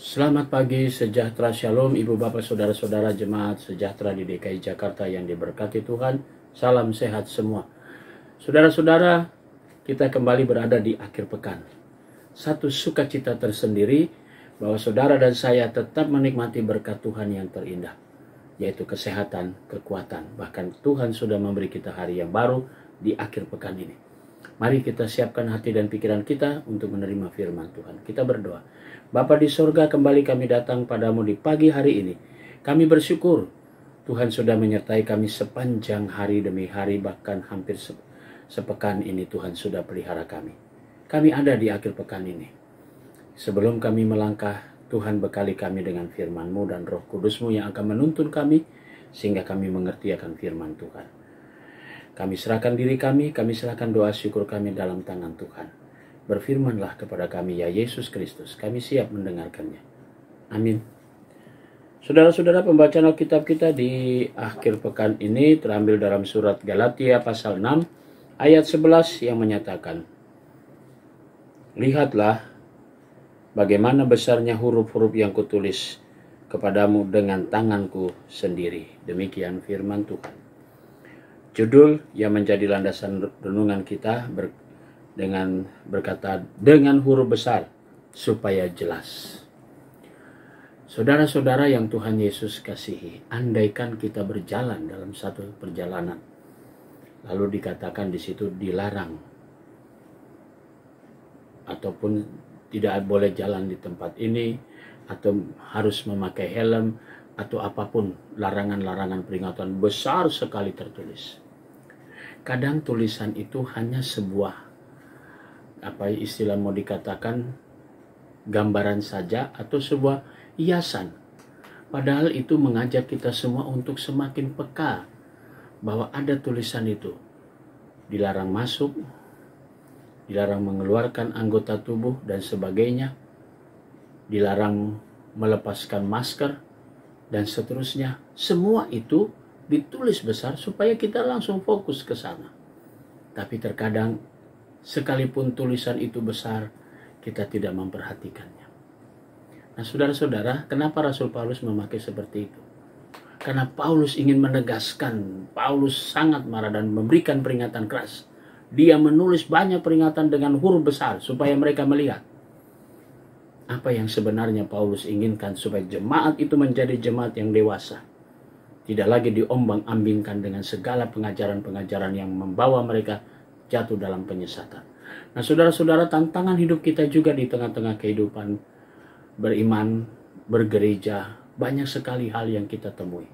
Selamat pagi, sejahtera shalom Ibu Bapak Saudara-saudara jemaat sejahtera di DKI Jakarta yang diberkati Tuhan. Salam sehat semua. Saudara-saudara, kita kembali berada di akhir pekan. Satu sukacita tersendiri bahwa saudara dan saya tetap menikmati berkat Tuhan yang terindah, yaitu kesehatan, kekuatan. Bahkan Tuhan sudah memberi kita hari yang baru di akhir pekan ini. Mari kita siapkan hati dan pikiran kita untuk menerima firman Tuhan. Kita berdoa. Bapa di sorga, kembali kami datang padamu di pagi hari ini. Kami bersyukur Tuhan sudah menyertai kami sepanjang hari demi hari, bahkan hampir sepekan ini Tuhan sudah pelihara kami. Kami ada di akhir pekan ini. Sebelum kami melangkah, Tuhan bekali kami dengan firman-Mu dan Roh Kudus-Mu yang akan menuntun kami, sehingga kami mengerti akan firman Tuhan. Kami serahkan diri kami serahkan doa syukur kami dalam tangan Tuhan. Berfirmanlah kepada kami ya Yesus Kristus, kami siap mendengarkannya. Amin. Saudara-saudara, pembacaan Alkitab kita di akhir pekan ini terambil dalam surat Galatia pasal 6 ayat 11 yang menyatakan, lihatlah bagaimana besarnya huruf-huruf yang kutulis kepadamu dengan tanganku sendiri. Demikian firman Tuhan. Judul yang menjadi landasan renungan kita berkata dengan huruf besar supaya jelas. Saudara-saudara yang Tuhan Yesus kasihi, andaikan kita berjalan dalam satu perjalanan, lalu dikatakan di situ dilarang ataupun tidak boleh jalan di tempat ini, atau harus memakai helm, atau apapun larangan-larangan peringatan besar sekali tertulis. Kadang tulisan itu hanya sebuah istilah mau dikatakan gambaran saja atau sebuah hiasan. Padahal itu mengajak kita semua untuk semakin peka bahwa ada tulisan itu. Dilarang masuk, dilarang mengeluarkan anggota tubuh dan sebagainya, dilarang melepaskan masker dan seterusnya. Semua itu ditulis besar supaya kita langsung fokus ke sana. Tapi terkadang sekalipun tulisan itu besar, kita tidak memperhatikannya. Nah, saudara-saudara, kenapa Rasul Paulus memakai seperti itu? Karena Paulus ingin menegaskan, Paulus sangat marah dan memberikan peringatan keras. Dia menulis banyak peringatan dengan huruf besar supaya mereka melihat apa yang sebenarnya Paulus inginkan, supaya jemaat itu menjadi jemaat yang dewasa. Tidak lagi diombang-ambingkan dengan segala pengajaran-pengajaran yang membawa mereka jatuh dalam penyesatan. Nah, saudara-saudara, tantangan hidup kita juga di tengah-tengah kehidupan beriman, bergereja, banyak sekali hal yang kita temui.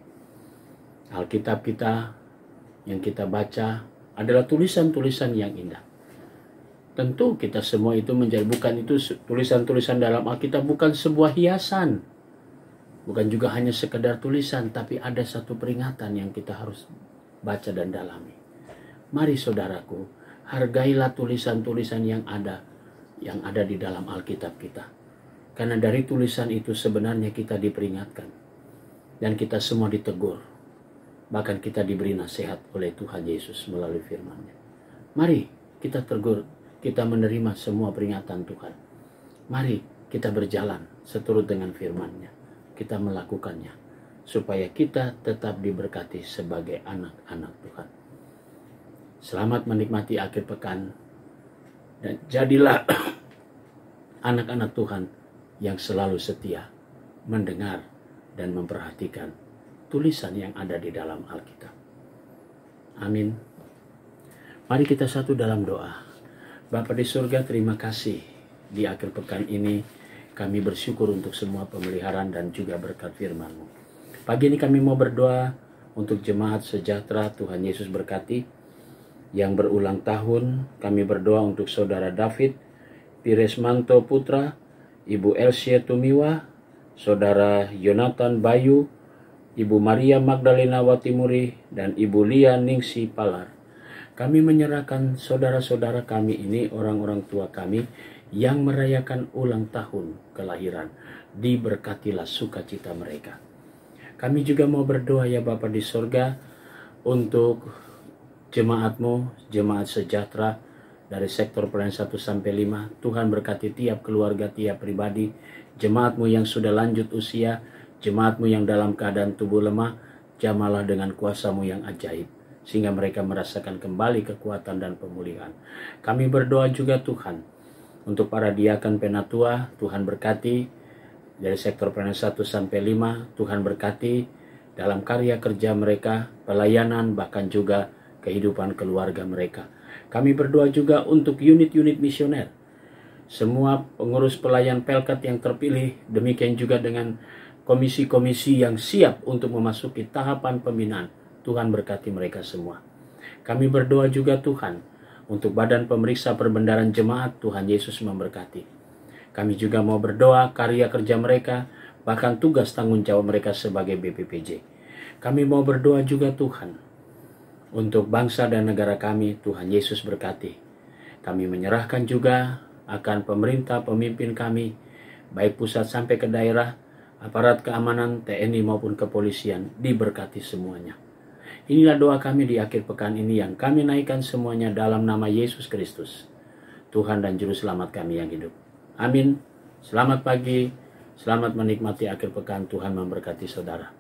Alkitab kita yang kita baca adalah tulisan-tulisan yang indah. Tentu kita semua itu bukan itu tulisan-tulisan dalam Alkitab bukan sebuah hiasan. Bukan juga hanya sekedar tulisan, tapi ada satu peringatan yang kita harus baca dan dalami. Mari saudaraku, hargailah tulisan-tulisan yang ada di dalam Alkitab kita. Karena dari tulisan itu sebenarnya kita diperingatkan. Dan kita semua ditegur. Bahkan kita diberi nasihat oleh Tuhan Yesus melalui firman-Nya. Mari kita tegur, kita menerima semua peringatan Tuhan. Mari kita berjalan seturut dengan firman-Nya. Kita melakukannya. Supaya kita tetap diberkati sebagai anak-anak Tuhan. Selamat menikmati akhir pekan, dan jadilah anak-anak Tuhan yang selalu setia mendengar dan memperhatikan tulisan yang ada di dalam Alkitab. Amin. Mari kita satu dalam doa. Bapa di surga, terima kasih di akhir pekan ini kami bersyukur untuk semua pemeliharaan dan juga berkat firman-Mu. Pagi ini kami mau berdoa untuk jemaat sejahtera. Tuhan Yesus berkati yang berulang tahun. Kami berdoa untuk saudara David Piresmanto Putra, Ibu Elsie Tumiwa, saudara Yonatan Bayu, Ibu Maria Magdalena Watimuri, dan Ibu Lia Ningsi Palar. Kami menyerahkan saudara-saudara kami ini, orang-orang tua kami yang merayakan ulang tahun kelahiran. Diberkatilah sukacita mereka. Kami juga mau berdoa ya Bapa di sorga untuk jemaat-Mu, jemaat sejahtera dari sektor pelayanan 1 sampai 5. Tuhan berkati tiap keluarga, tiap pribadi, jemaat-Mu yang sudah lanjut usia, jemaat-Mu yang dalam keadaan tubuh lemah, jamahlah dengan kuasa-Mu yang ajaib, sehingga mereka merasakan kembali kekuatan dan pemulihan. Kami berdoa juga Tuhan, untuk para diakan penatua, Tuhan berkati, dari sektor pelayanan 1 sampai 5, Tuhan berkati dalam karya kerja mereka, pelayanan, bahkan juga kehidupan keluarga mereka. Kami berdoa juga untuk unit-unit misioner, semua pengurus pelayan Pelkat yang terpilih, demikian juga dengan komisi-komisi yang siap untuk memasuki tahapan pembinaan. Tuhan berkati mereka semua. Kami berdoa juga Tuhan untuk badan pemeriksa perbendaharaan jemaat, Tuhan Yesus memberkati. Kami juga mau berdoa karya kerja mereka, bahkan tugas tanggung jawab mereka sebagai BPPJ. Kami mau berdoa juga Tuhan untuk bangsa dan negara kami, Tuhan Yesus berkati. Kami menyerahkan juga akan pemerintah, pemimpin kami, baik pusat sampai ke daerah, aparat keamanan, TNI maupun kepolisian, diberkati semuanya. Inilah doa kami di akhir pekan ini yang kami naikkan semuanya dalam nama Yesus Kristus, Tuhan dan Juru Selamat kami yang hidup. Amin. Selamat pagi, selamat menikmati akhir pekan. Tuhan memberkati saudara.